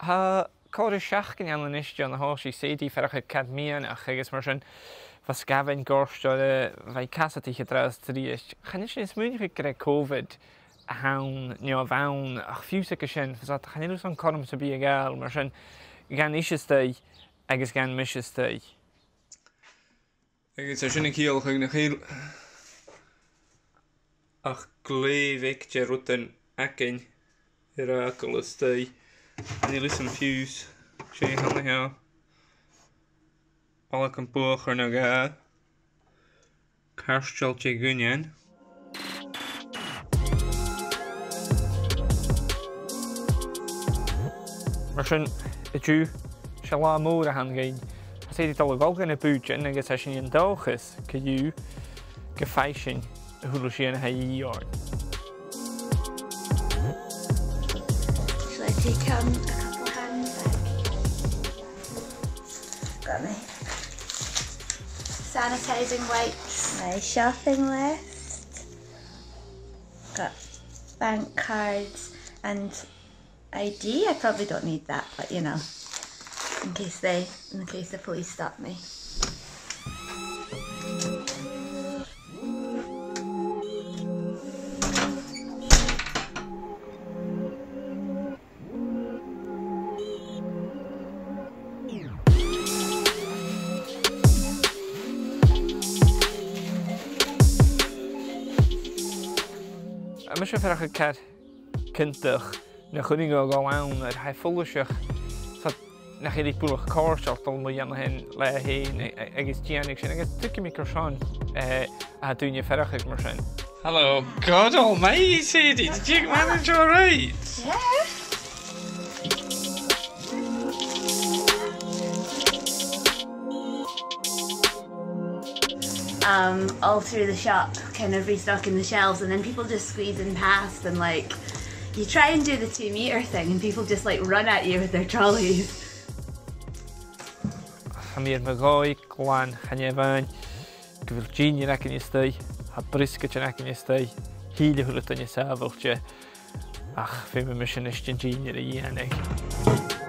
Cóir seach gan an is an háí sédí fercha cadmíanach agus mar sin was gabhain gáiste bheith casatí dras tríist. Chanis sin smúnicha go COVID a hán neo bhain ach fiúsa go sin fas chaníú an chom sa bí a gáil mar sin gan is-staigh agus gan mis-staigh. Agus a sinna cíal chuig na chéal ach gléimhic de rutain acin ar a glaiste. Ní lis an fiús sé hanna heá. Alla an buach ar na gá. Carsteilte gúnean. Mar sin i dú se lá mór a hangéin. Has éidir dal bhilgan na búin agus a sin an dáchas go dú go feisin a thuúla sí an haíorn. Take a couple of hands back. Got me sanitising wipes. My shopping list. Got bank cards and ID. I probably don't need that, but you know, in case the police stop me. Mis sé fercha cead cintach na chunig go gáin ar haifolaseach na chéad búlach cáirteach dul mo dhéanana hen le héin agus déananig sin agus tuci mí seán a dúine ferchaigh mar sin. Hello, God almighty, Sadie, did you manage all right? Yeah. All through the shop, kind of restocking the shelves, and then people just squeezing past, and like you try and do the 2 metre thing and people just like run at you with their trolleys. Hamir magáid gláin channeamhain go bhfuil díine ac in is-staigh, a brisket ac in is-staigh, híle thula in is-sábhailte ach fé me sin is díine a dhéananig.